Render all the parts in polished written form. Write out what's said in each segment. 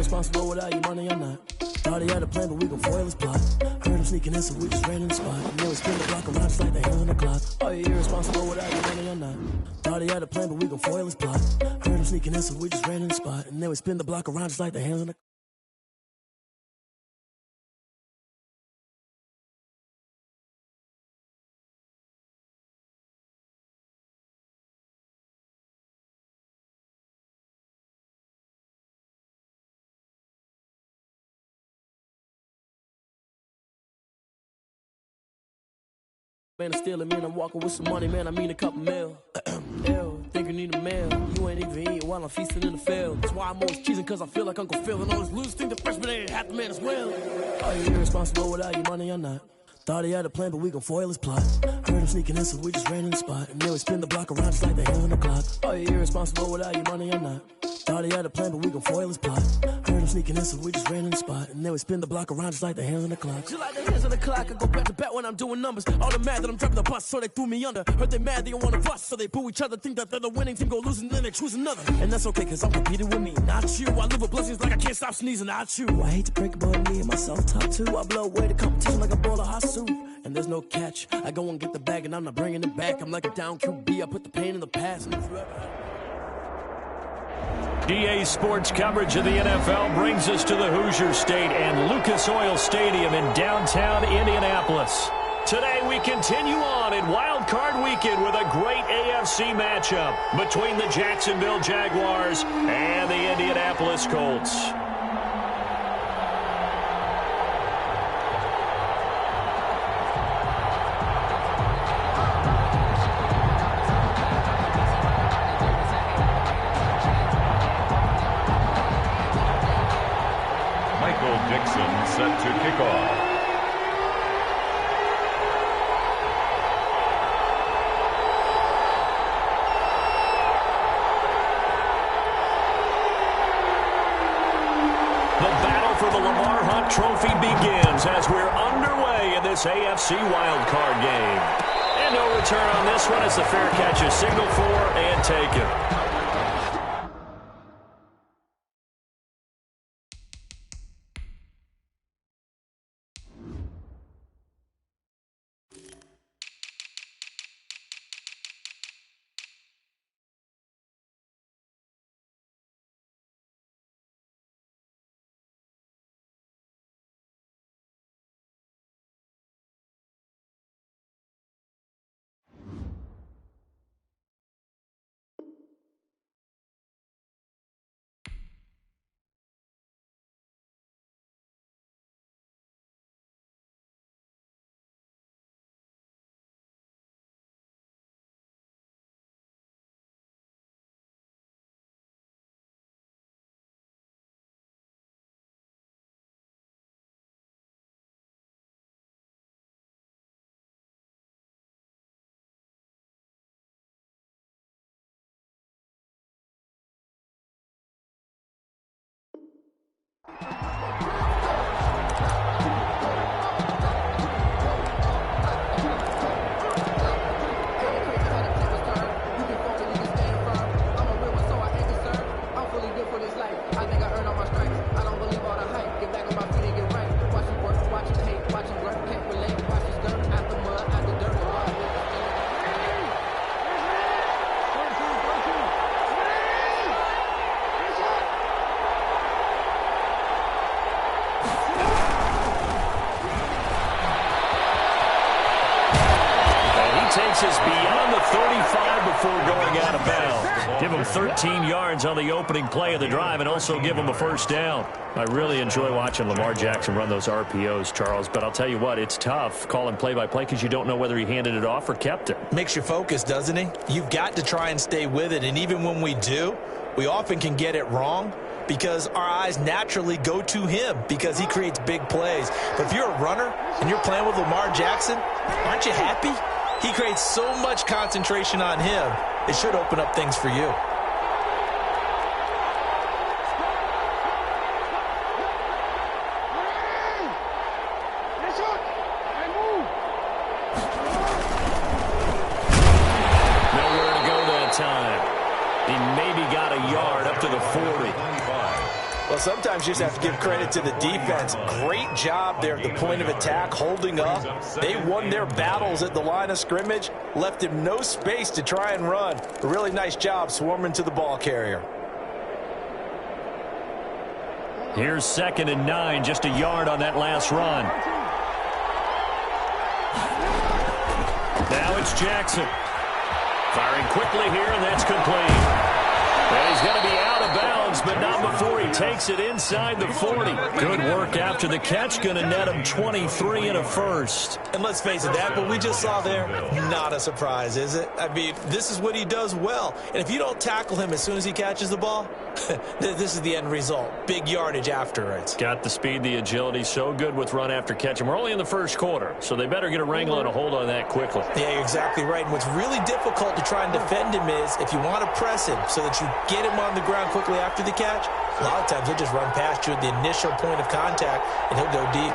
irresponsible without your money or not. Thought he had a plan, but we gon' foil his plot. Heard him sneaking in, so we just ran in the spot. And then we spin the block around just like the hands on the clock. Oh, you irresponsible without your money or not. Thought he had a plan, but we gon' foil his plot. Heard him sneaking in, so we just ran in the spot. And then we spin the block around just like the hands on the clock. Man, I'm stealing, man, I'm walking with some money, man, I mean a couple mil. Ew, think you need a meal. You ain't even eating while I'm feasting in the field. That's why I'm always cheesing, cause I feel like Uncle Phil. And all those losers think the freshman ain't half the man as well. Are you irresponsible without your money or not? Thought he had a plan, but we gon' foil his plot. Heard him sneaking in, so we just ran in the spot. And then we spin the block around just like the hands on the clock. Are you irresponsible without your money or not? Thought he had a plan, but we gon' foil his plot. Heard him sneaking in, so we just ran in the spot. And then we spin the block around just like the hands on the clock. Just like the hands on the clock, I go back to back when I'm doing numbers. All the mad that I'm driving the bus, so they threw me under. Heard they mad, they don't wanna bust, so they boo each other. Think that they're the winning team, go losing, then they choose another. And that's okay, cause I'm competing with me, not you. I live with blessings like I can't stop sneezing, not you. I hate to break it, but me and myself top two. I blow away the competition like a bowl of hot soup. And there's no catch, I go and get the bag and I'm not bringing it back. I'm like a down QB, I put the pain in the past. And if you ever EA Sports coverage of the NFL brings us to the Hoosier State and Lucas Oil Stadium in downtown Indianapolis. Today we continue on in Wild Card Weekend with a great AFC matchup between the Jacksonville Jaguars and the Indianapolis Colts. Set to kick off. The battle for the Lamar Hunt Trophy begins as we're underway in this AFC wildcard game. And no return on this one as the fair catch is signaled for and taken. Is beyond the 35 before going out of bounds. Give him 13 yards on the opening play of the drive and also give him a first down. I really enjoy watching Lamar Jackson run those RPOs, Charles, but I'll tell you what, it's tough calling play-by-play because you don't know whether he handed it off or kept it. Makes you focus, doesn't he? You've got to try and stay with it, and even when we do, we often can get it wrong because our eyes naturally go to him because he creates big plays. But if you're a runner and you're playing with Lamar Jackson, aren't you happy? He creates so much concentration on him, it should open up things for you. Well, sometimes you just have to give credit to the defense. Great job there at the point of attack, holding up. They won their battles at the line of scrimmage, left him no space to try and run. A really nice job swarming to the ball carrier. Here's 2nd and 9, just a yard on that last run. Now it's Jackson. Firing quickly here, and that's complete. And he's going to be out of bounds, but not before he takes it inside the 40. Good work after the catch. Going to net him 23 and a first. And let's face it, that what we just saw there, not a surprise, is it? I mean, this is what he does well. And if you don't tackle him as soon as he catches the ball, this is the end result. Big yardage afterwards. Got the speed, the agility, so good with run after catch. And we're only in the first quarter, so they better get a wrangle and a hold on that quickly. Yeah, you're exactly right. And what's really difficult to try and defend him is if you want to press him so that you get him on the ground quickly after the catch, a lot of times he'll just run past you at the initial point of contact, and he'll go deep.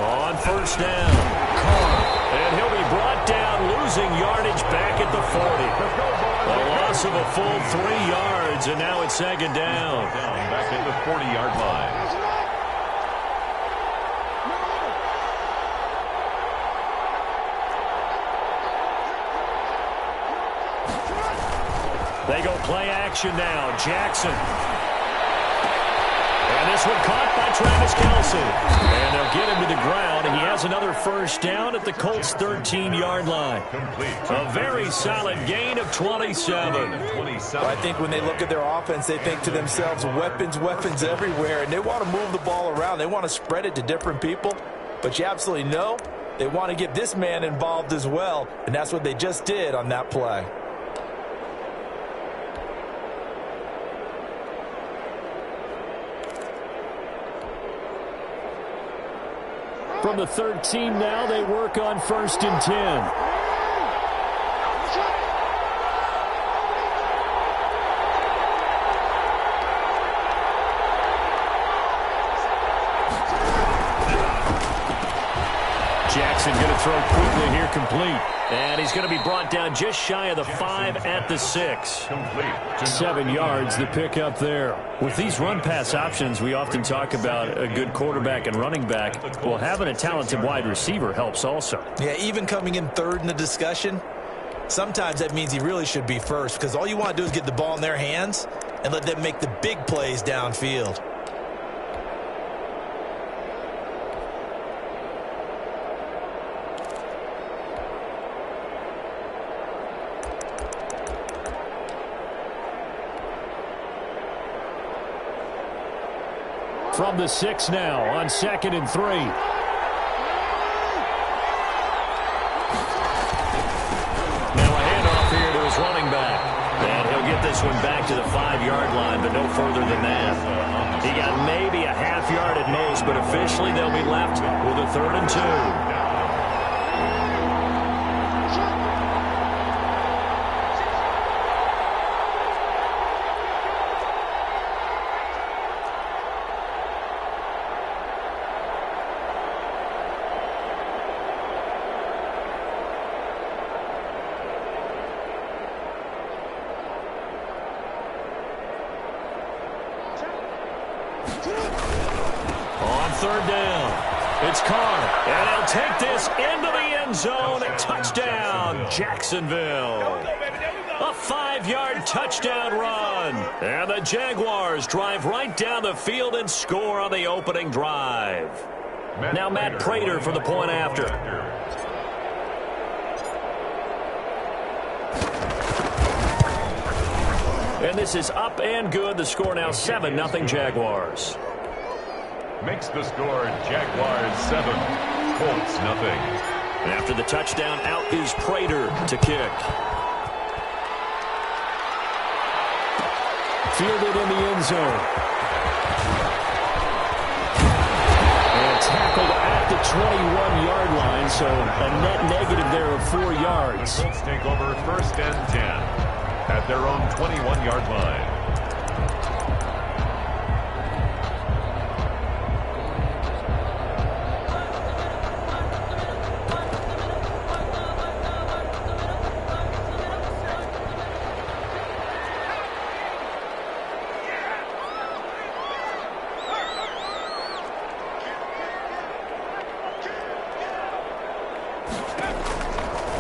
On first down, and he'll be brought down, losing yardage back at the 40. A loss of a full 3 yards, and now it's 2nd down. Back at the 40-yard line. They go play action now. Jackson. And this one caught by Travis Kelce. And they'll get him to the ground. He has another first down at the Colts' 13-yard line. A very solid gain of 27. Well, I think when they look at their offense, they think to themselves, weapons, weapons everywhere. And they want to move the ball around. They want to spread it to different people. But you absolutely know they want to get this man involved as well. And that's what they just did on that play. From the 13 now, they work on 1st and 10. Jackson going to throw quickly here, complete. And he's going to be brought down just shy of the 5 at the 6. 7 yards, the pickup there. With these run-pass options, we often talk about a good quarterback and running back. Well, having a talented wide receiver helps also. Yeah, even coming in 3rd in the discussion, sometimes that means he really should be first, because all you want to do is get the ball in their hands and let them make the big plays downfield. From the 6 now on 2nd and 3. Now a handoff here to his running back. And he'll get this one back to the 5-yard line, but no further than that. He got maybe a half yard at most, but officially they'll be left with a 3rd and 2. On 3rd down, it's Carr, and he'll take this into the end zone. Touchdown, Jacksonville. A 5-yard touchdown run. And the Jaguars drive right down the field and score on the opening drive. Now Matt Prater for the point after. And this is up and good. The score now 7-0 Jaguars. Makes the score Jaguars 7, Colts 0. And after the touchdown, out is Prater to kick. Fielded in the end zone. And tackled at the 21-yard line, so a net negative there of 4 yards. The Colts take over 1st and 10 at their own 21-yard line.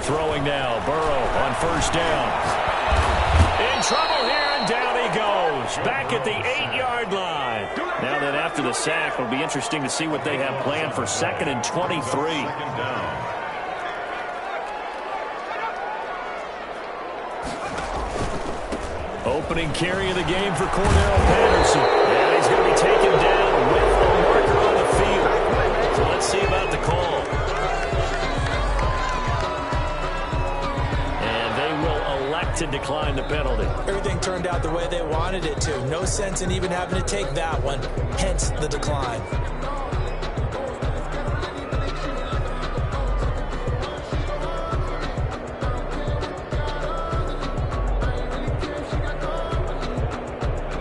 Throwing now, Burrow on first down. In trouble here, and down he goes. Back at the 8-yard line. Now that after the sack, it'll be interesting to see what they have planned for 2nd and 23. Second down. Opening carry of the game for Cordell Patterson. And he's going to be taken down with a marker on the field. So let's see about the call. And they will elect to decline the penalty. Everything turned out the way they wanted it to. No sense in even having to take that one, hence the decline.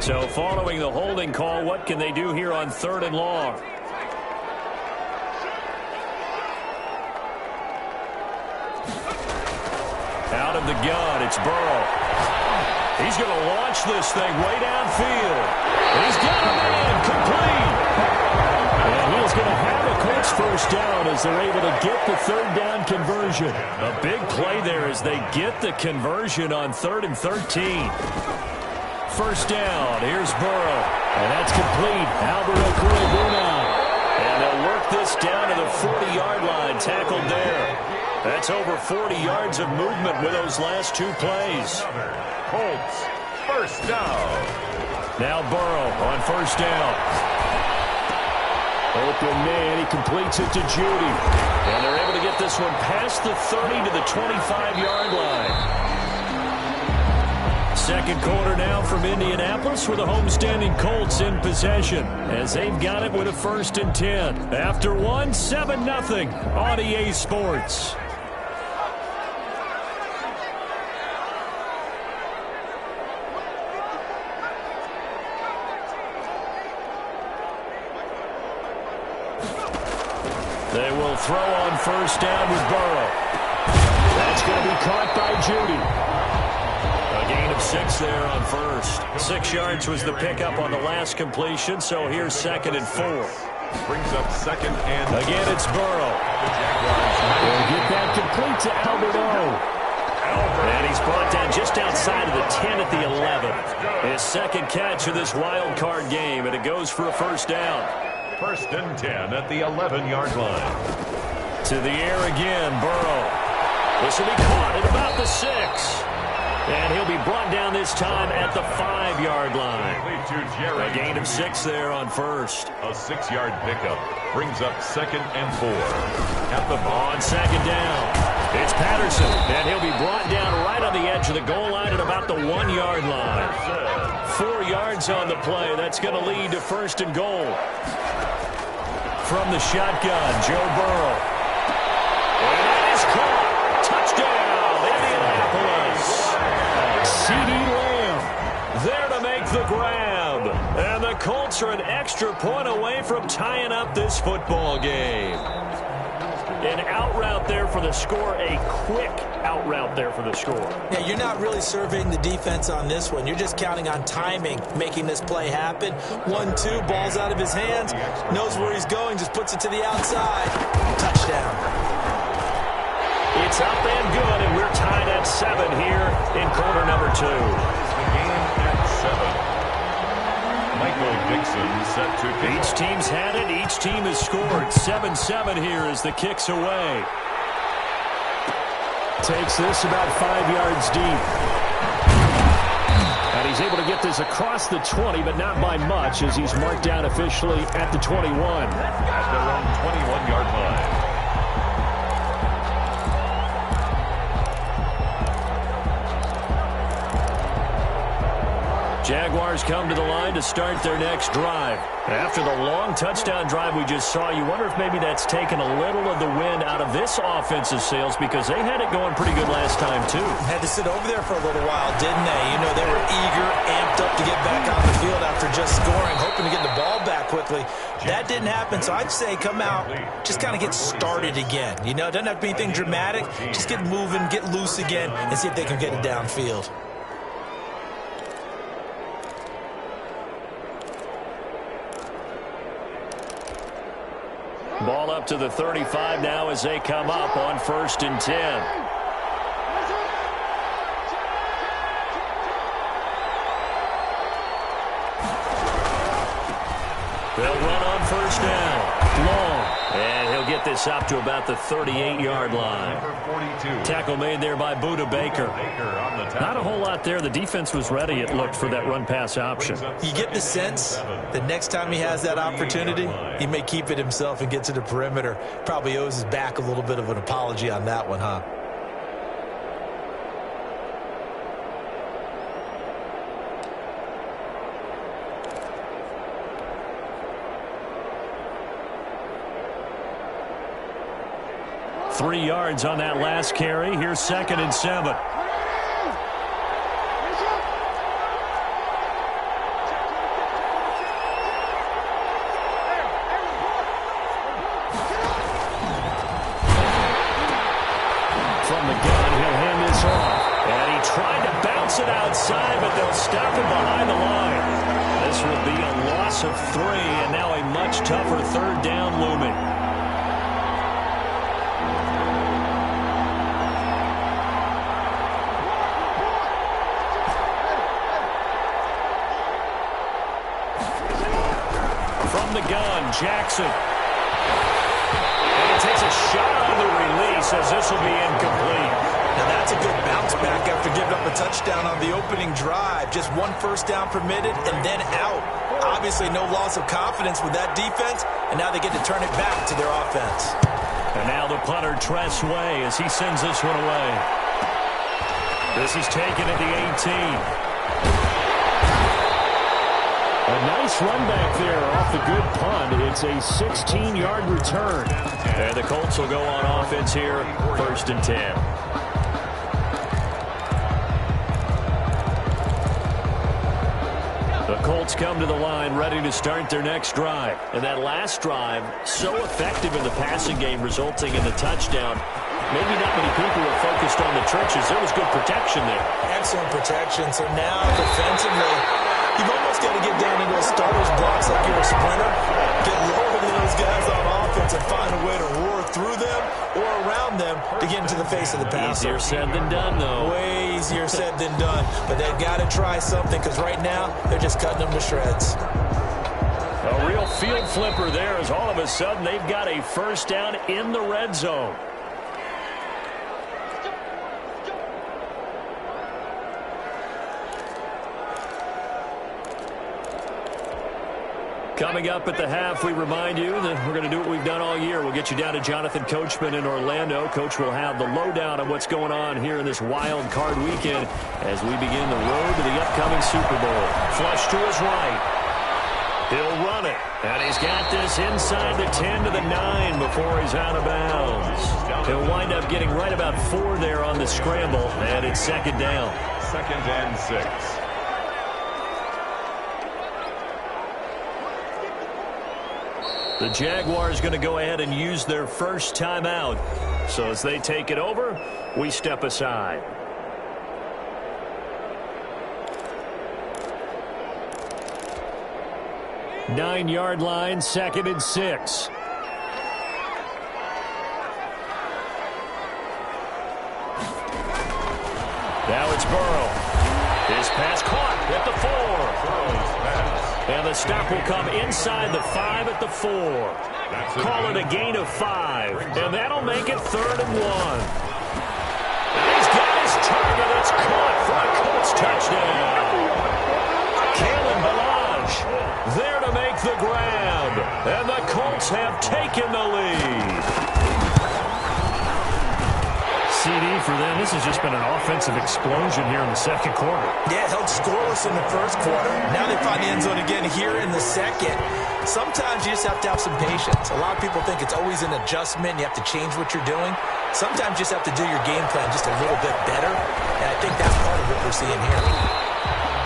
So following the holding call, what can they do here on 3rd and long? Out of the gun, it's Burrow. He's going to launch this thing way downfield. And he's got a man complete. And he is going to have a Colts first down as they're able to get the 3rd down conversion. A big play there as they get the conversion on 3rd and 13. First down, here's Burrow, and that's complete. Alvaro Curubuna. And they'll work this down to the 40-yard line, tackled there. That's over 40 yards of movement with those last 2 plays. Colts, first down. Now Burrow on first down. Open man, he completes it to Judy. And they're able to get this one past the 30 to the 25-yard line. Second quarter now from Indianapolis with the homestanding Colts in possession as they've got it with a 1st and 10. After 1, 7-0 on EA Sports. They will throw on first down with Burrow. That's going to be caught by Judy. A gain of 6 there on first. 6 yards was the pickup on the last completion, so here's 2nd and 4. Brings up 2nd and... Again, it's Burrow. They'll get that complete to Albert O. And he's brought down just outside of the 10 at the 11. His 2nd catch of this wild card game, and it goes for a first down. 1st and 10 at the 11-yard line. To the air again, Burrow. This will be caught at about the 6. And he'll be brought down this time at the 5-yard line. A gain of 6 there on first. A 6-yard pickup brings up 2nd and 4. At the on 2nd down, it's Patterson, and he'll be brought down right on the edge of the goal line at about the 1-yard line. 4 yards on the play. That's going to lead to 1st and goal. From the shotgun, Joe Burrow. And that is caught. Touchdown, Indianapolis. CeeDee Lamb there to make the grab. And the Colts are an extra point away from tying up this football game. An out route there for the score, a quick out route there for the score. Yeah, you're not really surveying the defense on this one. You're just counting on timing, making this play happen. 1-2, ball's out of his hands, knows where he's going, just puts it to the outside. Touchdown. It's up and good, and we're tied at 7 here in quarter number 2. The game at 7. Michael Dixon set to kick. Each team's had it. Each team has scored. 7-7 here as the kick's away. Takes this about 5 yards deep. And he's able to get this across the 20, but not by much as he's marked down officially at the 21. At their own 21-yard line. Jaguars come to the line to start their next drive. After the long touchdown drive we just saw, you wonder if maybe that's taken a little of the wind out of this offensive sails because they had it going pretty good last time, too. Had to sit over there for a little while, didn't they? You know, they were eager, amped up to get back on the field after just scoring, hoping to get the ball back quickly. That didn't happen, so I'd say come out, just kind of get started again. You know, it doesn't have to be anything dramatic. Just get moving, get loose again, and see if they can get it downfield. Ball up to the 35 now as they come up on 1st and 10. They'll run on first down. Long. And he'll get this up to about the 38-yard line. Tackle made there by Buda Baker. Not a whole lot there. The defense was ready, it looked, for that run-pass option. You get the sense that next time he has that opportunity, he may keep it himself and get to the perimeter. Probably owes his back a little bit of an apology on that one, huh? Three yards on that last carry. Here's 2nd and 7. From the gun, he'll hand this off. And he tried to bounce it outside, but they'll stop him behind the line. This will be a loss of 3, and now a much tougher 3rd down looming. Jackson. And he takes a shot on the release as this will be incomplete. Now that's a good bounce back after giving up a touchdown on the opening drive. Just 1 first down permitted and then out. Obviously no loss of confidence with that defense, and now they get to turn it back to their offense. And now the punter, Tress Way, as he sends this one away. This is taken at the 18. A nice run back there off the good punt. It's a 16-yard return. And the Colts will go on offense here, 1st and 10. The Colts come to the line ready to start their next drive. And that last drive, so effective in the passing game, resulting in the touchdown. Maybe not many people were focused on the trenches. There was good protection there. Excellent protection. So now defensively, you've almost got to get down into a starter's blocks like you're a sprinter. Get lower than those guys on offense and find a way to roar through them or around them to get into the face of the passer. Easier said than done, though. Way easier said than done. But they've got to try something because right now they're just cutting them to shreds. A real field flipper there as all of a sudden they've got a first down in the red zone. Coming up at the half, we remind you that we're going to do what we've done all year. We'll get you down to Jonathan Coachman in Orlando. Coach will have the lowdown on what's going on here in this wild card weekend as we begin the road to the upcoming Super Bowl. Flush to his right. He'll run it. And he's got this inside the 10 to the 9 before he's out of bounds. He'll wind up getting right about 4 there on the scramble, and it's 2nd down. 2nd and 6. The Jaguars going to go ahead and use their first timeout. So as they take it over, we step aside. Nine-yard line, 2nd and 6. Now it's Burrow. His pass caught at the 4. And the stop will come inside the 5 at the 4. Call it a gain of 5. And that'll make it 3rd and 1. And he's got his target. It's caught for a Colts touchdown. Kalen Ballage there to make the grab. And the Colts have taken the lead. CD for them. This has just been an offensive explosion here in the 2nd quarter. Yeah, held scoreless in the 1st quarter. Now they find the end zone again here in the 2nd. Sometimes you just have to have some patience. A lot of people think it's always an adjustment. You have to change what you're doing. Sometimes you just have to do your game plan just a little bit better. And I think that's part of what we're seeing here.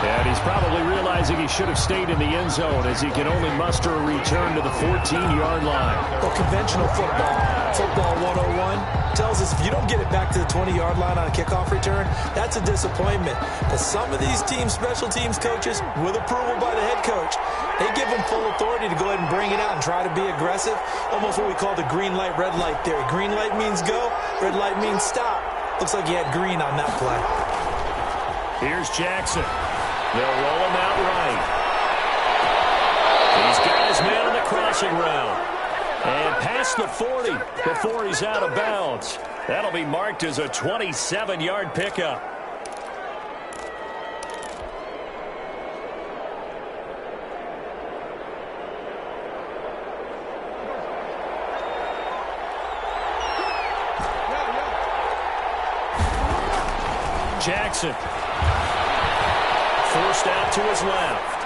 And he's probably realizing he should have stayed in the end zone as he can only muster a return to the 14-yard line. Well, conventional football 101, tells us if you don't get it back to the 20-yard line on a kickoff return, that's a disappointment. But some of these teams, special teams coaches, with approval by the head coach, they give them full authority to go ahead and bring it out and try to be aggressive. Almost what we call the green light, red light theory. Green light means go, red light means stop. Looks like he had green on that play. Here's Jackson. They'll roll him out right. He's got his man crossing route. And past the 40 before he's out of bounds. That'll be marked as a 27-yard pickup. Jackson. Forced out to his left.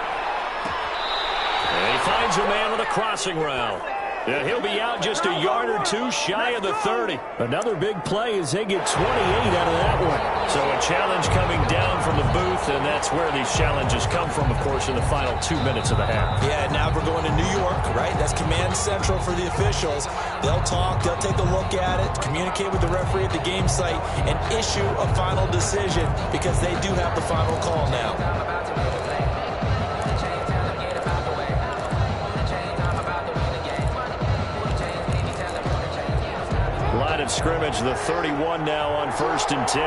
And he finds a man on the crossing route. And he'll be out just a yard or two shy of the 30. Another big play as they get 28 out of that one. So a challenge coming down from the booth, and that's where these challenges come from, of course, in the final 2 minutes of the half. Yeah, now we're going to New York, right? That's command central for the officials. They'll talk, they'll take a look at it, communicate with the referee at the game site, and issue a final decision because they do have the final call now. Line of scrimmage, the 31 now on 1st and 10.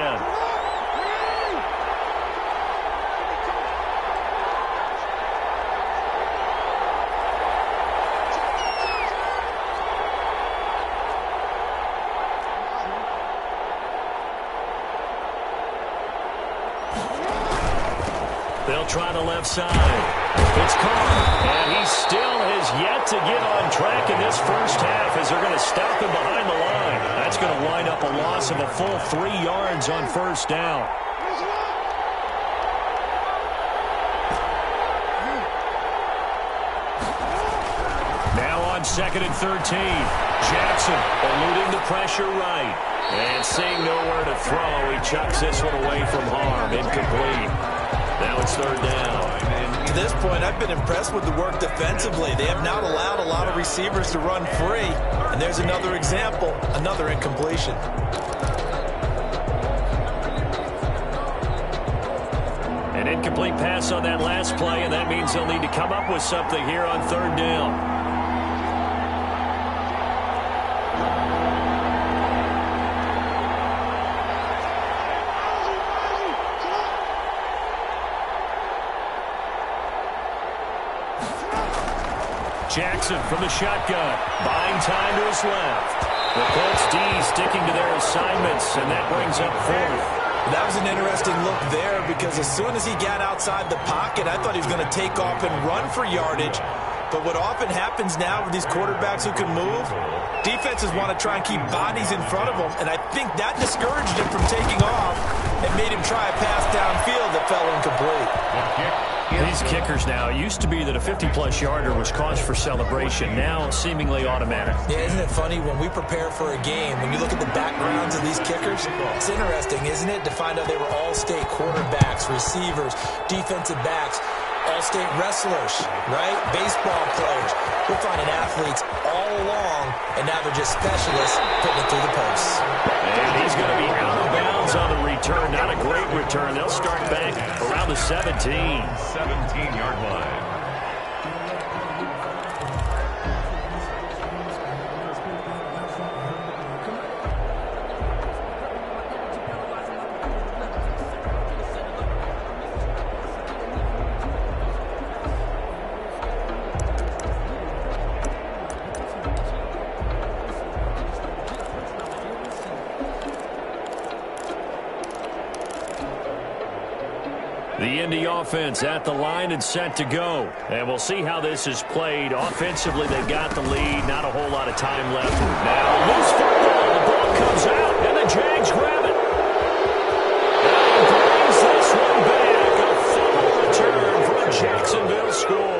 They'll try the left side. It's caught, and he still has yet to get on track in this first half as they're going to stop him behind the line. That's going to wind up a loss of a full 3 yards on 1st down. Now on 2nd and 13. Jackson eluding the pressure right. And seeing nowhere to throw, he chucks this one away from harm. Incomplete. Now it's 3rd down. To this point, I've been impressed with the work defensively. They have not allowed a lot of receivers to run free. And there's another example, another incompletion. An incomplete pass on that last play, and that means they'll need to come up with something here on 3rd down. Jackson from the shotgun, buying time to his left. The Colts D sticking to their assignments, and that brings up 4th. That was an interesting look there because as soon as he got outside the pocket, I thought he was going to take off and run for yardage. But what often happens now with these quarterbacks who can move, defenses want to try and keep bodies in front of them, and I think that discouraged him from taking off and made him try a pass downfield that fell incomplete. These kickers now, it used to be that a 50-plus yarder was cause for celebration. Now, seemingly automatic. Yeah, isn't it funny when we prepare for a game, when you look at the backgrounds of these kickers, it's interesting, isn't it, to find out they were all-state quarterbacks, receivers, defensive backs, all-state wrestlers, right? Baseball players. We're finding athletes all along, and now they're just specialists putting it through the posts. And he's going to be out of bounds on the return. Not a great return. They'll start back around the 17. 17-yard line. The Indy offense at the line and set to go. And we'll see how this is played. Offensively, they've got the lead. Not a whole lot of time left. Now, loose football. The ball comes out, and the Jags grab it. And brings this one back. A fumble return for a Jacksonville score.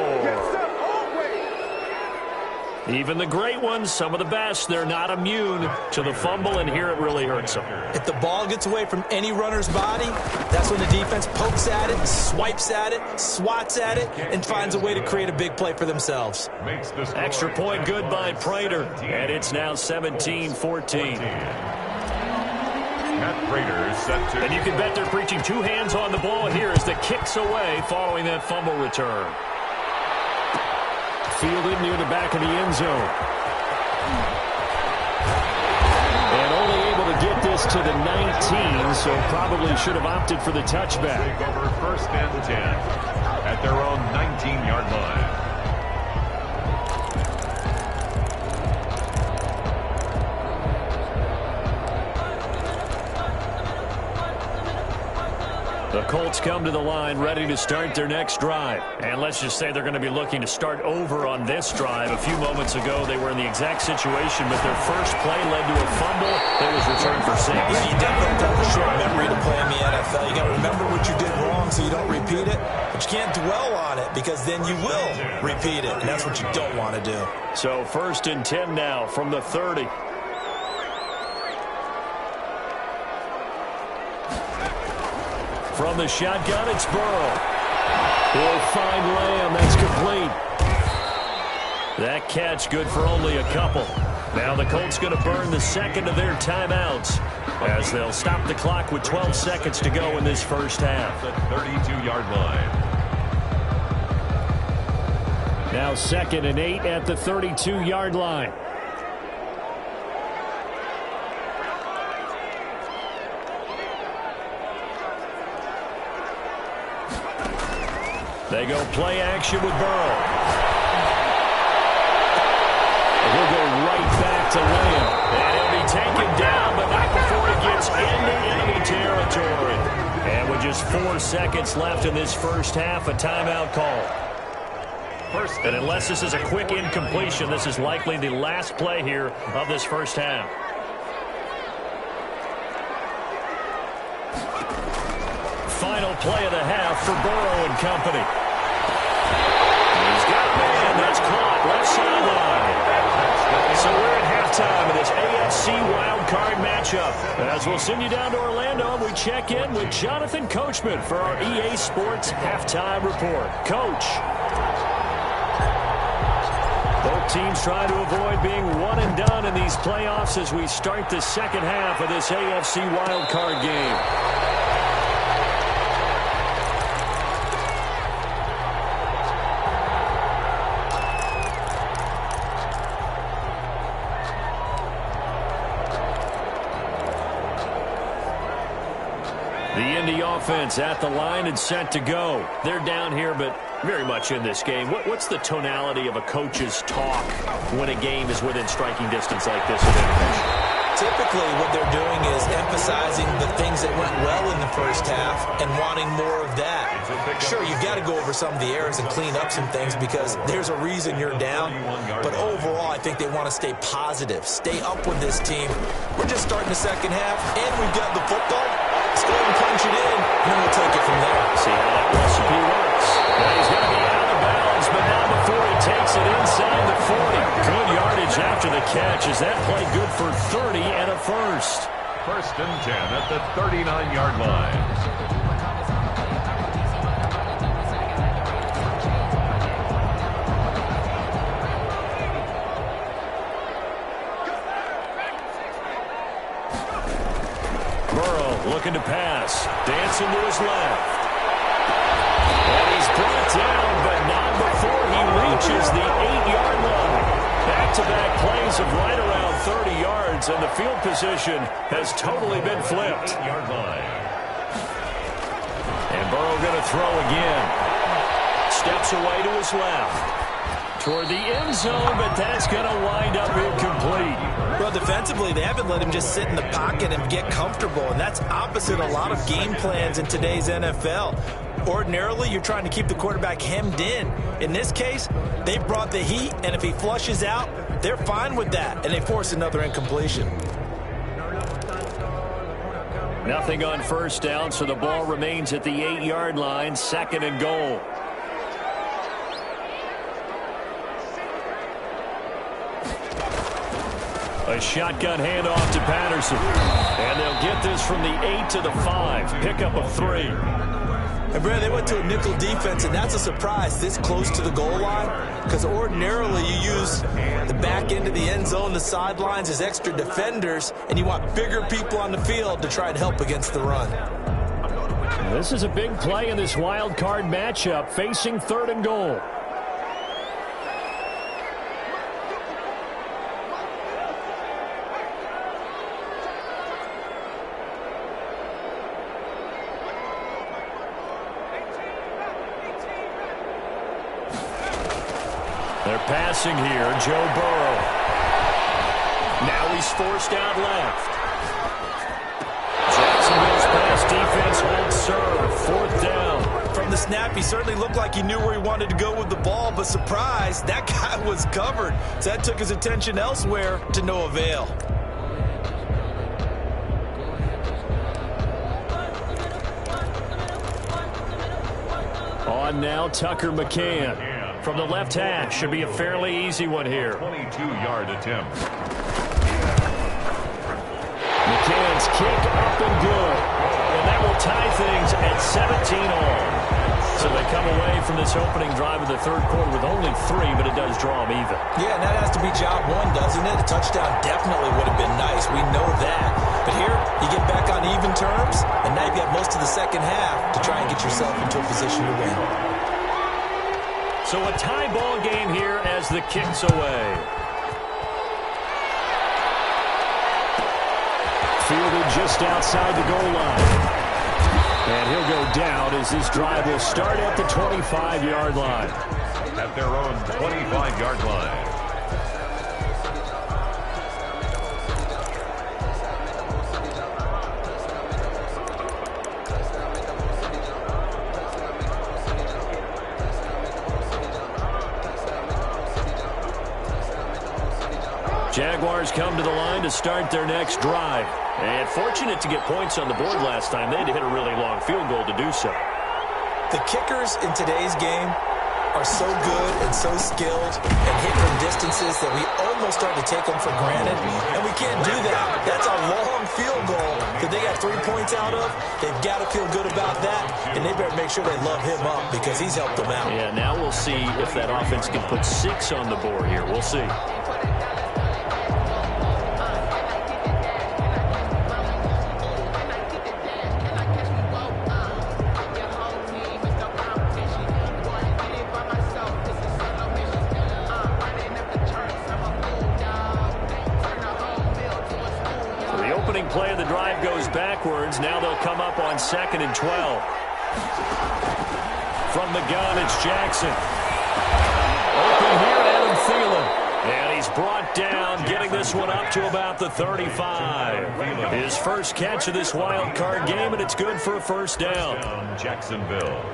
Even the great ones, some of the best, they're not immune to the fumble, and here it really hurts them. If the ball gets away from any runner's body, that's when the defense pokes at it, swipes at it, swats at it, and finds a way to create a big play for themselves. Extra point good by Prater, and it's now 17-14. Matt Prater set to... And you can bet they're preaching 2 hands on the ball here as the kick's away following that fumble return. Fielded near the back of the end zone. And only able to get this to the 19, so probably should have opted for the touchback. Take over 1st and 10 at their own 19-yard line. The Colts come to the line ready to start their next drive. And let's just say they're going to be looking to start over on this drive. A few moments ago, they were in the exact situation, but their first play led to a fumble that was returned for 6. Yeah, you definitely have a short memory to play in the NFL. You got to remember what you did wrong so you don't repeat it. But you can't dwell on it because then you will repeat it, and that's what you don't want to do. So 1st and 10 now from the 30. From the shotgun, it's Burrow. He'll find Lamb. That's complete. That catch good for only a couple. Now the Colts going to burn the second of their timeouts as they'll stop the clock with 12 seconds to go in this first half. The 32-yard line. Now 2nd and 8 at the 32-yard line. They go play action with Burrow. He'll go right back to Lamb. And he'll be taken down, but not before he gets into enemy territory. And with just 4 seconds left in this first half, a timeout call. And unless this is a quick incompletion, this is likely the last play here of this first half. Final play of the half for Burrow and company. He's got a man. That's caught left sideline. So we're at halftime of this AFC wildcard matchup. As we'll send you down to Orlando, we check in with Jonathan Coachman for our EA Sports Halftime Report. Coach. Both teams try to avoid being one and done in these playoffs as we start the second half of this AFC wildcard game. Offense at the line and set to go. They're down here, but very much in this game. What's the tonality of a coach's talk when a game is within striking distance like this? Typically, what they're doing is emphasizing the things that went well in the first half and wanting more of that. Sure, you've got to go over some of the errors and clean up some things because there's a reason you're down. But overall, I think they want to stay positive, stay up with this team. We're just starting the second half, and we've got the football. Let's go ahead and punch it in, and then we'll take it from there. See how that recipe works. Now he's going to be out of bounds, but not before he takes it inside the 40. Good yardage after the catch. Is that play good for 30 and a first? 1st and 10 at the 39-yard line. Looking to pass. Dancing to his left. And he's brought down, but not before he reaches the 8-yard line. Back-to-back plays of right around 30 yards, and the field position has totally been flipped. 8-yard line. And Burrow going to throw again. Steps away to his left. Toward the end zone, but that's going to wind up incomplete. Well, defensively, they haven't let him just sit in the pocket and get comfortable, and that's opposite a lot of game plans in today's NFL. Ordinarily, you're trying to keep the quarterback hemmed in. In this case, they brought the heat, and if he flushes out, they're fine with that, and they force another incompletion. Nothing on first down, so the ball remains at the 8-yard line, 2nd and goal. A shotgun handoff to Patterson. And they'll get this from the 8 to the 5. Pickup of 3. And, Brad, they went to a nickel defense, and that's a surprise this close to the goal line because ordinarily you use the back end of the end zone, the sidelines as extra defenders, and you want bigger people on the field to try and help against the run. This is a big play in this wild card matchup facing 3rd and goal. They're passing here, Joe Burrow. Now he's forced out left. Jacksonville's pass This defense holds serve. Fourth down. From the snap, he certainly looked like he knew where he wanted to go with the ball, but surprise, that guy was covered. So that took his attention elsewhere to no avail. On now, Tucker McCann. From the left hash, should be a fairly easy one here. 22-yard attempt. McCann's kick up and good. And that will tie things at 17 all. So they come away from this opening drive of the third quarter with only 3, but it does draw them even. Yeah, and that has to be job one, doesn't it? A touchdown definitely would have been nice. We know that. But here, you get back on even terms, and now you've got most of the second half to try and get yourself into a position to win. So a tie ball game here as the kick's away. Fielded just outside the goal line. And he'll go down as this drive will start at the 25-yard line. At their own 25-yard line. Jaguars come to the line to start their next drive. And fortunate to get points on the board last time. They had to hit a really long field goal to do so. The kickers in today's game are so good and so skilled and hit from distances that we almost start to take them for granted. And we can't do that. That's a long field goal that they got 3 points out of. They've got to feel good about that, and they better make sure they love him up because he's helped them out. Yeah, now we'll see if that offense can put 6 on the board here. We'll see. Play of the drive goes backwards. Now they'll come up on 2nd and 12. From the gun, it's Jackson. Open here, Adam Thielen. And he's brought down, getting this one up to about the 35. His first catch of this wild card game, and it's good for a first down. Jacksonville.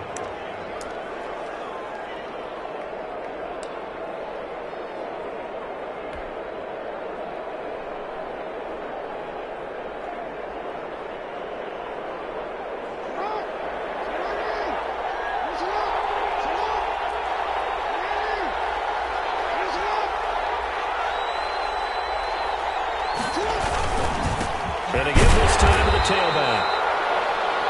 And again this time to the tailback.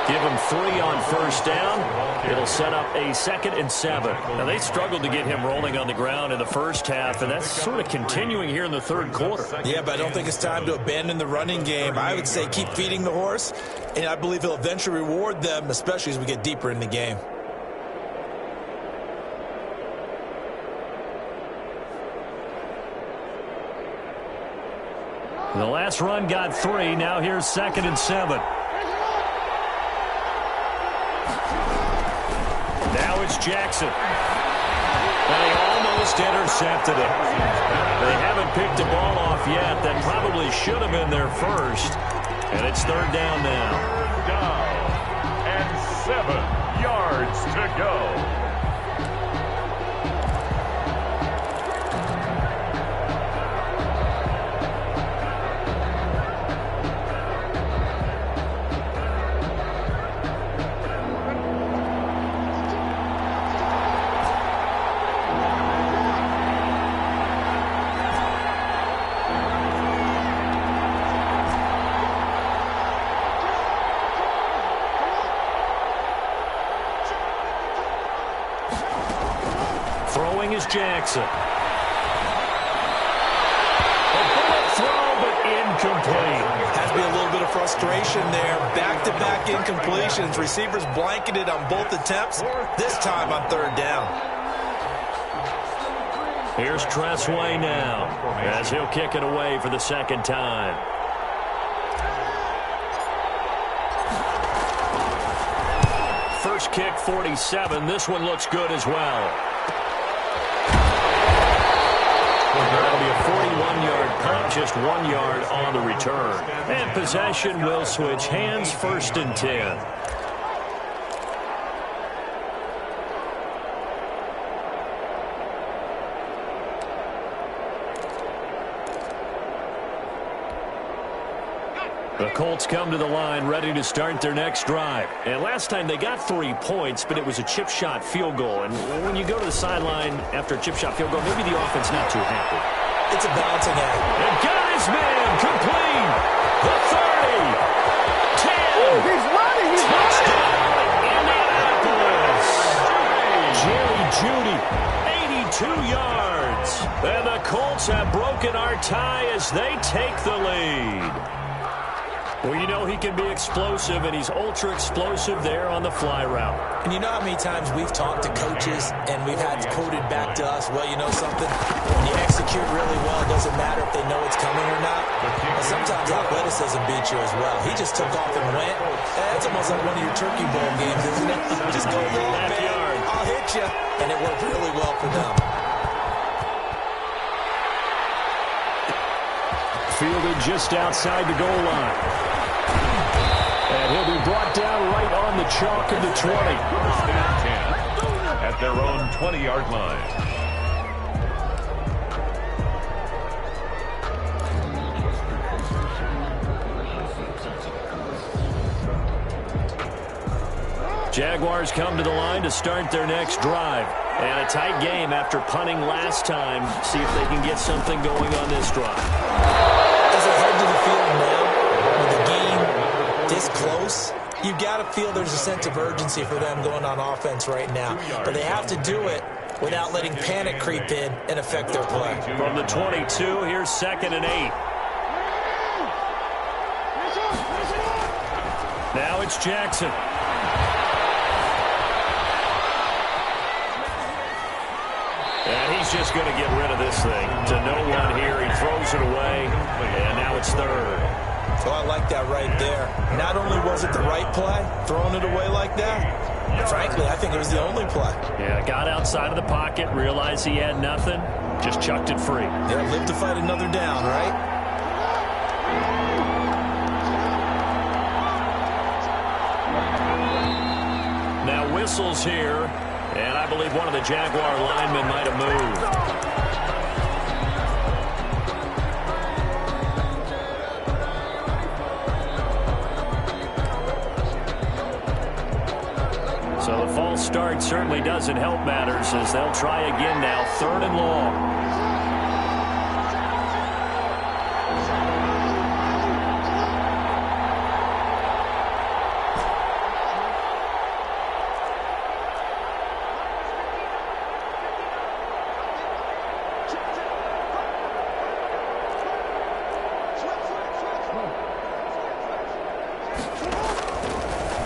Give him 3 on first down. It'll set up a 2nd and 7. Now, they struggled to get him rolling on the ground in the first half, and that's sort of continuing here in the third quarter. Yeah, but I don't think it's time to abandon the running game. I would say keep feeding the horse, and I believe he'll eventually reward them, especially as we get deeper in the game. The last run got 3. Now here's 2nd and 7. Now it's Jackson. And he almost intercepted it. They haven't picked the ball off yet. That probably should have been their first. And it's 3rd down now. 3rd down and 7 yards to go. Throwing is Jackson. A bullet throw, but incomplete. Has to be a little bit of frustration there. Back-to-back incompletions. Receivers blanketed on both attempts, this time on 3rd down. Here's Tressway now, as he'll kick it away for the 2nd time. First kick, 47. This one looks good as well. That'll be a 1-yard punt, just 1 yard on the return. And possession will switch hands, 1st and 10. The Colts come to the line ready to start their next drive. And last time they got 3 points, but it was a chip shot field goal. And when you go to the sideline after a chip shot field goal, maybe the offense not too happy. It's a balancing act. And got his man complete. The 30. 10. He's running. He's Touchdown, Indianapolis. Jerry Jeudy, 82 yards. And the Colts have broken our tie as they take the lead. Well, you know he can be explosive, and he's ultra-explosive there on the fly route. And you know how many times we've talked to coaches and we've had quoted back to us, well, you know something? When you execute really well, it doesn't matter if they know it's coming or not. And sometimes athleticism beats you as well. He just took off and went. It's almost like one of your turkey bowl games, isn't it? Just go long, man. I'll hit you. And it worked really well for them. Fielded just outside the goal line. And he'll be brought down right on the chalk of the 20. 1st and 10 at their own 20-yard line. Jaguars come to the line to start their next drive. And a tight game after punting last time. See if they can get something going on this drive. As they head to the field now, with the game this close, you've got to feel there's a sense of urgency for them going on offense right now. But they have to do it without letting panic creep in and affect their play. From the 22, here's 2nd and 8. Now it's Jackson. And he's just going to get rid of this thing. To no one here. He throws it away. And now it's 3rd. So I like that right there. Not only was it the right play, throwing it away like that, frankly, I think it was the only play. Yeah, got outside of the pocket, realized he had nothing, just chucked it free. Yeah, live to fight another down, right? Now whistles here. And I believe one of the Jaguar linemen might have moved. So the false start certainly doesn't help matters as they'll try again now, 3rd and long.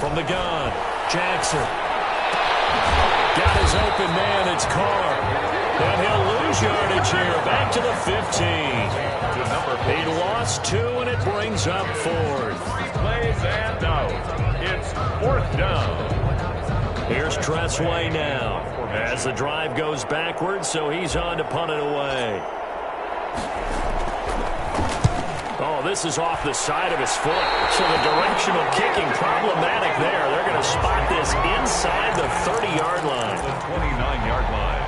From the gun, Jackson. Got his open man, it's Carr. And he'll lose yardage here, back to the 15. He lost 2, and it brings up 4th. Plays and out. It's 4th down. Here's Tressway now. As the drive goes backwards, so he's on to punt it away. Oh, this is off the side of his foot. So the directional kicking problematic there. They're going to spot this inside the 30-yard line. The 29-yard line.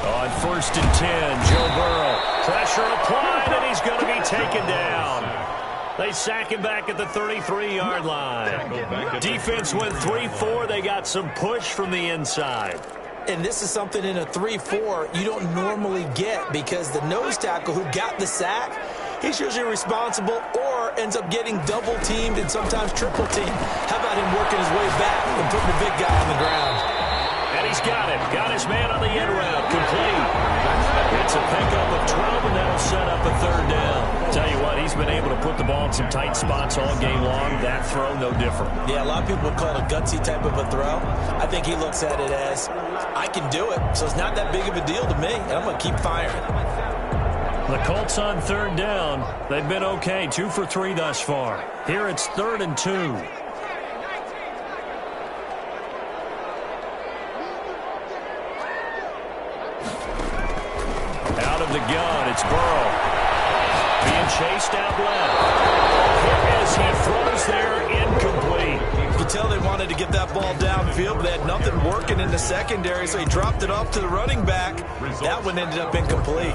On 1st and 10, Joe Burrow. Pressure applied, and he's going to be taken down. They sack him back at the 33-yard line. Defense went 3-4. They got some push from the inside. And this is something in a 3-4 you don't normally get because the nose tackle who got the sack, he's usually responsible or ends up getting double-teamed and sometimes triple-teamed. How about him working his way back and putting the big guy on the ground? And he's got it. Got his man on the end route. Complete. It's a pickup of 12, and that'll set up a 3rd down. Tell you what, he's been able to put the ball in some tight spots all game long. That throw, no different. Yeah, a lot of people would call it a gutsy type of a throw. I think he looks at it as, I can do it, so it's not that big of a deal to me, and I'm going to keep firing. The Colts on third down. They've been okay, 2 for 3 thus far. Here it's 3rd and 2. Out of the gun, it's Burrow. Being chased out left. As he throws there, incomplete. You could tell they wanted to get that ball downfield, but they had nothing working in the secondary, so he dropped it off to the running back. That one ended up incomplete.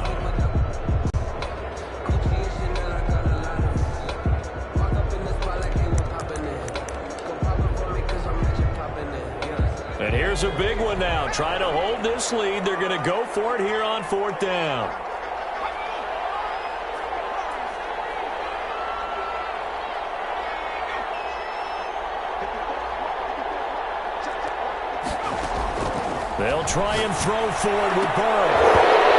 And here's a big one now. Trying to hold this lead. They're going to go for it here on 4th down. They'll try and throw forward with Burrow.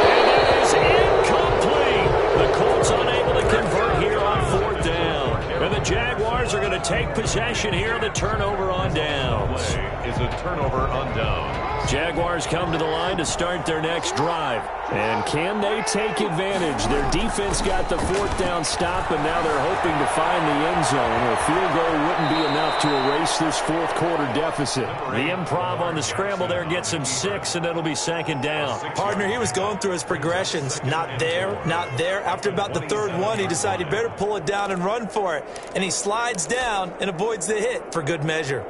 And it is incomplete. The Colts unable to convert here on 4th down. And the Jaguars are going to take possession here. The turnover on downs. Is a turnover on downs. Jaguars come to the line to start their next drive. And can they take advantage? Their defense got the 4th down stop, and now they're hoping to find the end zone. A field goal wouldn't be enough to erase this 4th quarter deficit. The improv on the scramble there gets him 6, and it'll be 2nd down. Partner, he was going through his progressions. Not there, not there. After about the 3rd one, he decided he better pull it down and run for it. And he slides down and avoids the hit for good measure.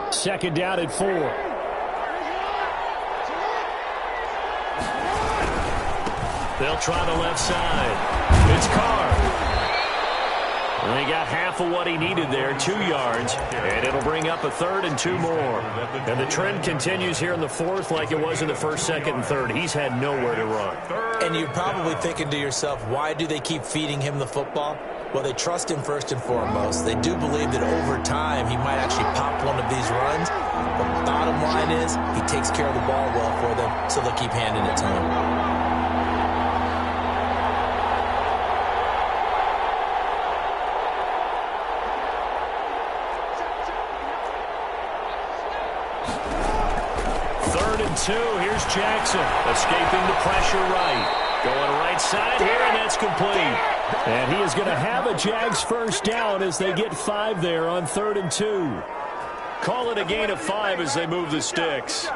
2nd down at 4. They'll try the left side. It's Carr. And he got half of what he needed there, 2 yards. And it'll bring up a 3rd and 2 more. And the trend continues here in the 4th like it was in the 1st, 2nd, and 3rd. He's had nowhere to run. And you're probably thinking to yourself, why do they keep feeding him the football? Well, they trust him first and foremost. They do believe that over time he might actually pop one of these runs. But the bottom line is he takes care of the ball well for them, so they'll keep handing it to him. Here's Jackson, escaping the pressure right. Going right side here, and that's complete. And he is going to have a Jags 1st down as they get 5 there on 3rd and 2. Call it a gain of 5 as they move the sticks.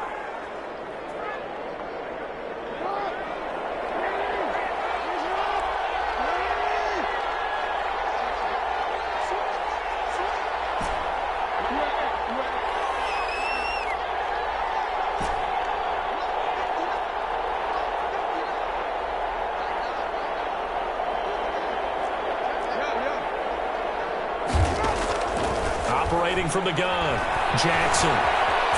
From the gun, Jackson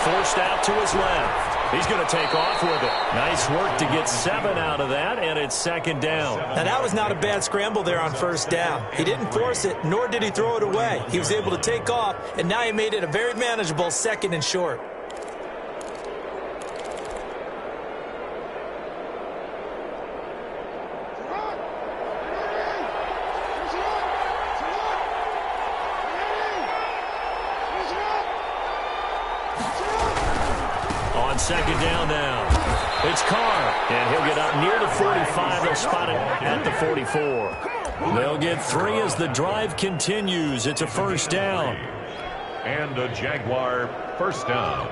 forced out to his left. He's going to take off with it. Nice work to get 7 out of that, and it's 2nd down. Now, that was not a bad scramble there on 1st down. He didn't force it, nor did he throw it away. He was able to take off, and now he made it a very manageable 2nd and short. On 2nd down now, it's Carr, and he'll get up near the 45. They'll spot it at the 44. They'll get 3 as the drive continues. It's a 1st down. And a Jaguar 1st down.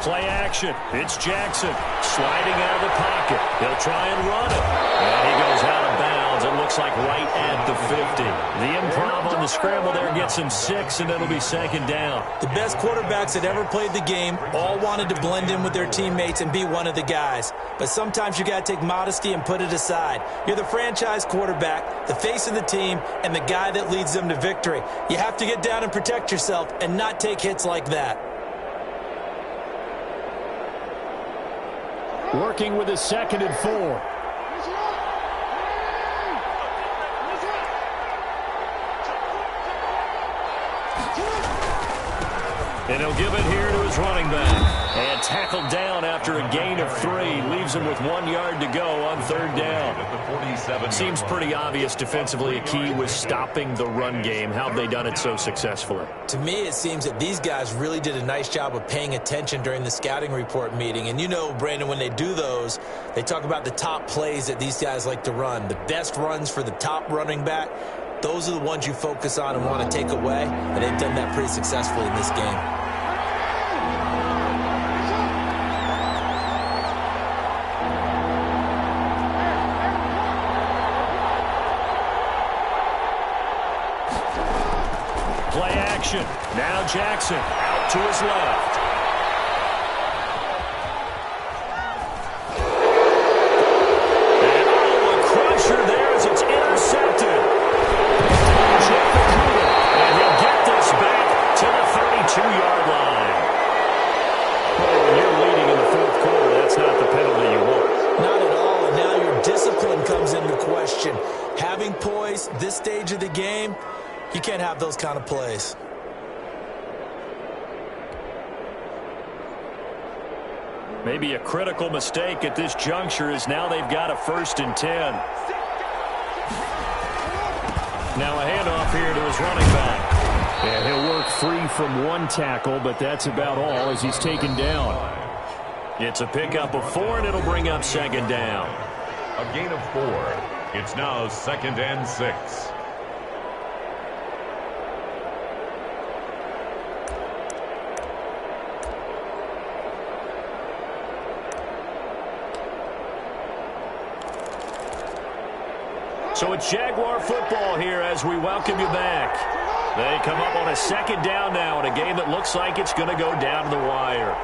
Play action. It's Jackson sliding out of the pocket. He'll try and run it. And he goes out of bounds. It looks like right at the 50. The improv on the scramble there gets him 6, and it'll be 2nd down. The best quarterbacks that ever played the game all wanted to blend in with their teammates and be one of the guys. But sometimes you got to take modesty and put it aside. You're the franchise quarterback, the face of the team, and the guy that leads them to victory. You have to get down and protect yourself and not take hits like that. Working with his 2nd and 4. And he'll give it here to his running back. And tackled down after a gain of 3. Leaves him with 1 yard to go on third down. Seems pretty obvious defensively a key was stopping the run game. How have they done it so successfully? To me, it seems that these guys really did a nice job of paying attention during the scouting report meeting. And you know, Brandon, when they do those, they talk about the top plays that these guys like to run. The best runs for the top running back. Those are the ones you focus on and want to take away. And they've done that pretty successfully in this game. Play action. Now Jackson out to his left. And a crusher there as it's intercepted. And he'll get this back to the 32-yard line. Well, when you're leading in the fourth quarter, that's not the penalty you want. Not at all, and now your discipline comes into question. Having poise this stage of the game, you can't have those kind of plays. Maybe a critical mistake at this juncture is now they've got a 1st and 10. Now a handoff here to his running back. And he'll work free from 1 tackle, but that's about all as he's taken down. It's a pickup of 4, and it'll bring up 2nd down. A gain of 4. It's now 2nd and 6. So it's Jaguar football here as we welcome you back. They come up on a 2nd down now in a game that looks like it's going to go down to the wire.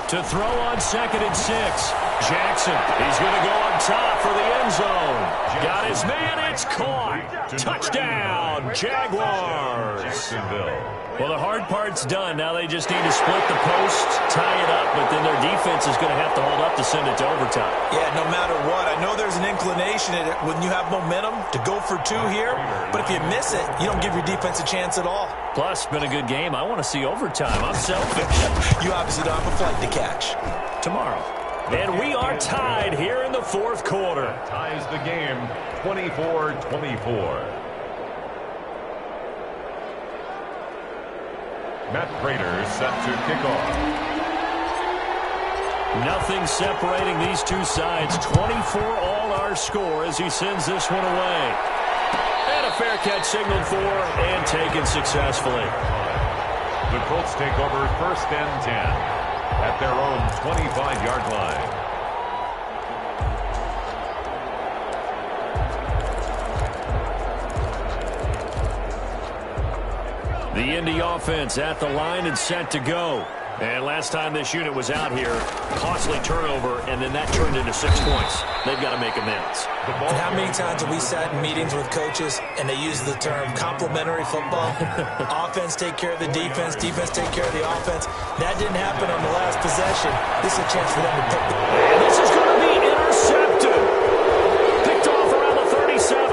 To throw on 2nd and 6. Jackson, he's going to go on top for the end zone. Got his man, it's caught. Touchdown, Jaguars. Jacksonville. Well, the hard part's done. Now they just need to split the post, tie it up, but then their defense is going to have to hold up to send it to overtime. Yeah, no matter what. I know there's an inclination when you have momentum to go for 2 here, but if you miss it, you don't give your defense a chance at all. Plus, been a good game. I want to see overtime. I'm selfish. You obviously don't have a flight to catch. Tomorrow. And we are tied here in the fourth quarter. Ties the game 24-24. Matt Prater set to kick off. Nothing separating these two sides. 24 all our score as he sends this one away. And a fair catch signaled for and taken successfully. The Colts take over 1st and 10 at their own 25-yard line. The Indy offense at the line and set to go. And last time this unit was out here, costly turnover, and then that turned into 6 points. They've got to make amends. And how many times have we sat in meetings with coaches and they use the term complementary football? Offense take care of the defense, defense take care of the offense. That didn't happen on the last possession. This is a chance for them to pick the... And this is going to be intercepted. Picked off around the 37.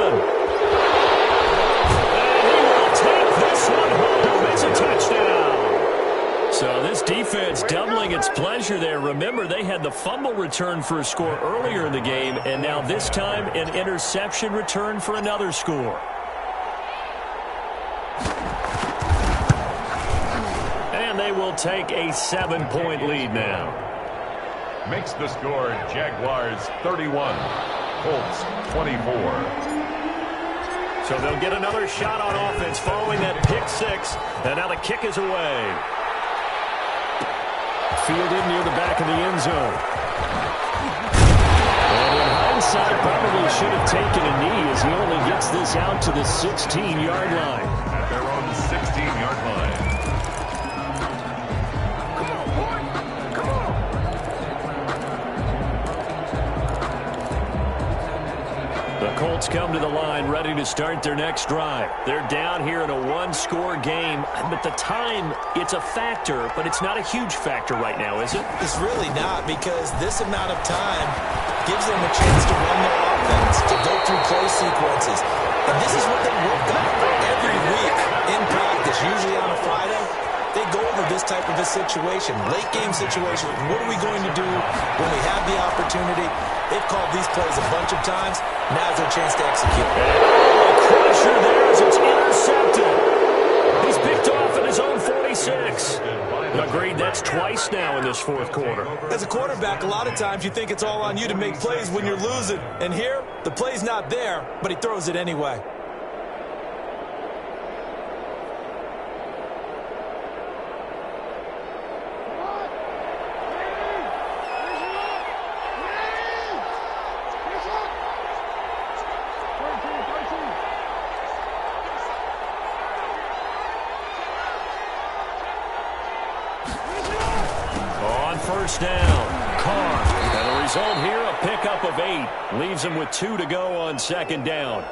And he will take this one home. It's a touchdown. So this defense doubling its pleasure there. Remember, they had the fumble return for a score earlier in the game, and now this time an interception return for another score. And they will take a 7-point lead now. Makes the score Jaguars 31, Colts 24. So they'll get another shot on offense following that pick 6, and now the kick is away. Fielded near the back of the end zone. And in hindsight, probably should have taken a knee as he only gets this out to the 16-yard line. At their own 16-yard line. The Colts come to the line ready to start their next drive. They're down here in a 1-score game, but the time, it's a factor, but it's not a huge factor right now, is it? It's really not, because this amount of time gives them a chance to run their offense, to go through play sequences. And this is what they work on every week in practice, usually on a Friday. They go over this type of a situation, late game situation. What are we going to do when we have the opportunity? They've called these plays a bunch of times. Now's their chance to execute. Pressure there as it's intercepted. He's picked off at his own 46. Agreed, that's twice now in this fourth quarter. As a quarterback, a lot of times you think it's all on you to make plays when you're losing. And here, the play's not there, but he throws it anyway. First down, Carr. And the result here, a pickup of 8. Leaves him with 2 to go on second down.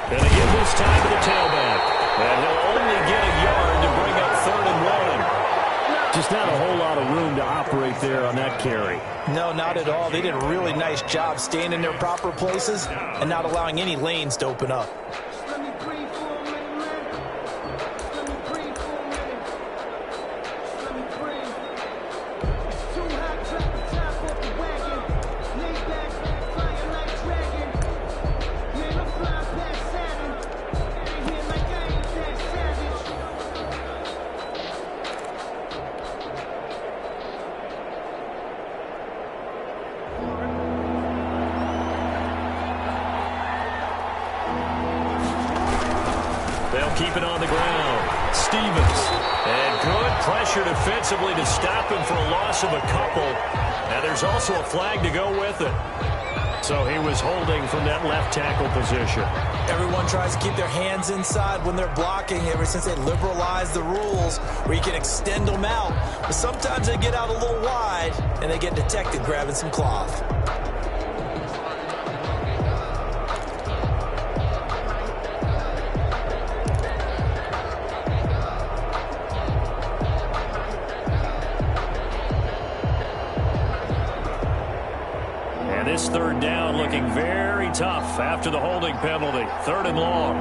Going to give this time to the tailback. And he'll only get a yard to bring up 3rd and 1. Just not a whole lot of room to operate there on that carry. No, not at all. They did a really nice job staying in their proper places and not allowing any lanes to open up. They'll keep it on the ground. Stevens. And good pressure defensively to stop him for a loss of a couple. And there's also a flag to go with it. So he was holding from that left tackle position. Everyone tries to keep their hands inside when they're blocking ever since they liberalized the rules where you can extend them out. But sometimes they get out a little wide and they get detected grabbing some cloth. This 3rd down looking very tough after the holding penalty. 3rd and long.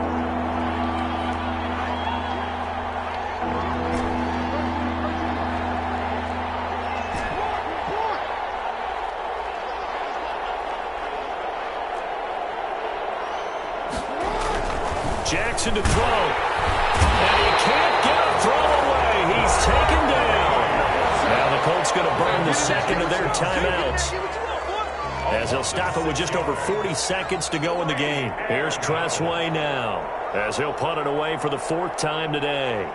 Jackson to throw. And he can't get a throw away. He's taken down. Now the Colts going to burn the second of their timeouts, as he'll stop it with just over 40 seconds to go in the game. Here's Tressway now, as he'll punt it away for the 4th time today.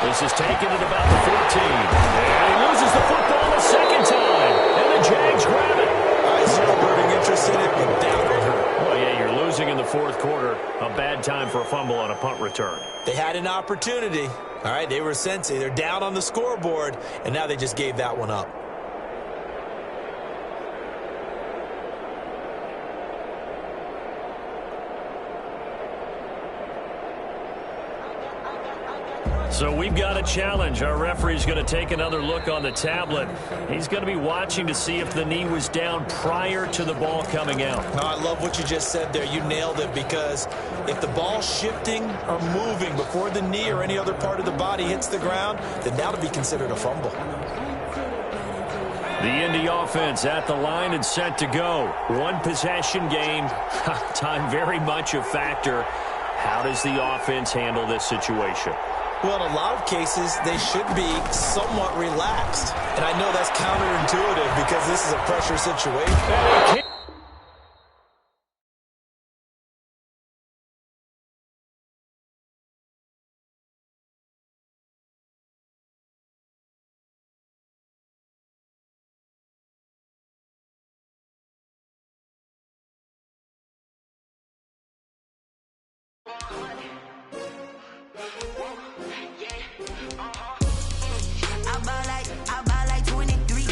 This is taken at about the 14. And he loses the football the second time. And the Jags grab it. I saw rooting interest in it, but down it hurt. Well, yeah, you're losing in the 4th quarter. A bad time for a fumble on a punt return. They had an opportunity. All right, they were sensing. They're down on the scoreboard, and now they just gave that one up. So we've got a challenge. Our referee's going to take another look on the tablet. He's going to be watching to see if the knee was down prior to the ball coming out. No, I love what you just said there. You nailed it, because if the ball's shifting or moving before the knee or any other part of the body hits the ground, then that'll be considered a fumble. The Indy offense at the line and set to go. One possession game. Time very much a factor. How does the offense handle this situation? Well, in a lot of cases, they should be somewhat relaxed. And I know that's counterintuitive because this is a pressure situation. I buy like 23.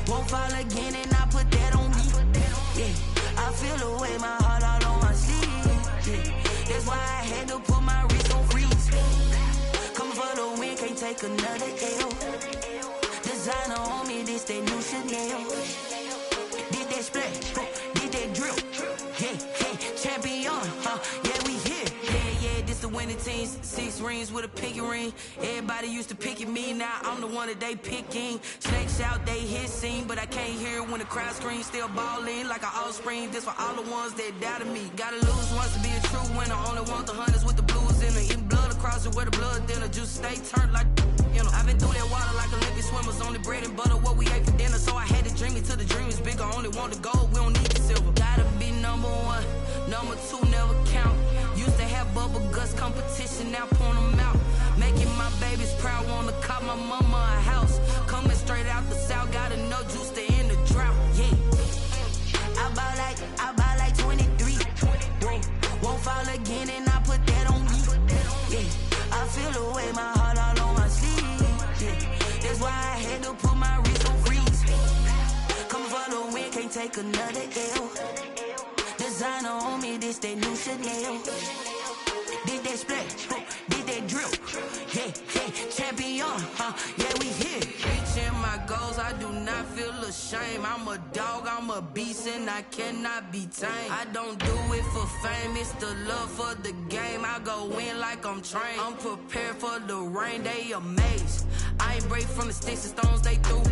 Won't fall again and I put that on me. Yeah, I feel the way my heart all on my sleeve. Yeah, that's why I had to put my wrist on freeze. Coming for the win, can't take another L. Designer on me, this that new Chanel. Did that splash, did that drill. Yeah, champion, yeah, we here. Yeah, this the winning team. 6 rings with a pinky ring. Everybody used to pick at me, now I'm the one that they picking. Snakes out, they hit scene, but I can't hear when the crowd screams. Still ballin' like an offspring. This for all the ones that doubted me. Gotta lose once to be a true winner. Only want the hunters with the blues in it. Eating blood across it where the blood dinner. Just stay turned like, you know. I've been through that water like Olympic swimmers. Only bread and butter, what we ate for dinner. So I had to dream it till the dream is bigger. Only want the gold, we don't need the silver. Gotta be number 1, number 2 never count. Used to have bubble guts competition, now point them out. Making my babies proud, wanna cop my mama a house. Coming straight out the south, got enough juice to end the drought. Yeah, I buy like 23. Won't fall again and I put that on me. Yeah, I feel the way my heart all on my sleeve. Yeah, that's why I had to put my wrist on freeze. Coming for the win, can't take another L. Designer on me, this that new Chanel. Did that splash, did that drill. Yeah, champion, yeah, we here. Reaching my goals, I do not feel ashamed. I'm a dog, I'm a beast, and I cannot be tamed. I don't do it for fame, it's the love for the game. I go in like I'm trained. I'm prepared for the rain, they amazed. I ain't break from the sticks and stones they threw.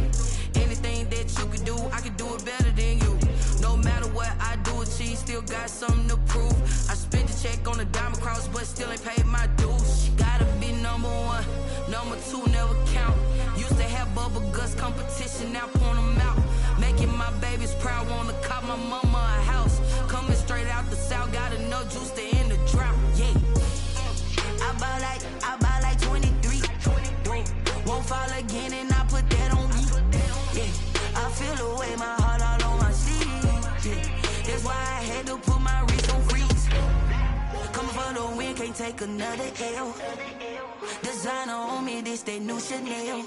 Anything that you can do, I can do it better than you. No matter what I do, achieve, still got something to prove. I spent the check on the diamond cross, but still ain't paid my dues. Gotta be number 1, number 2 never count. Used to have bubble guts competition, now point them out. Making my babies proud, wanna cop my mama a house. Coming straight out the south, got enough juice to end the drought. Yeah, I buy like 23. Won't fall again and I put that on me. Yeah, I feel the way my heart all on my sleeve. Yeah, that's why I had to put my wrist on freeze. Coming for the win, can't take another L. Designer on me, this that new Chanel.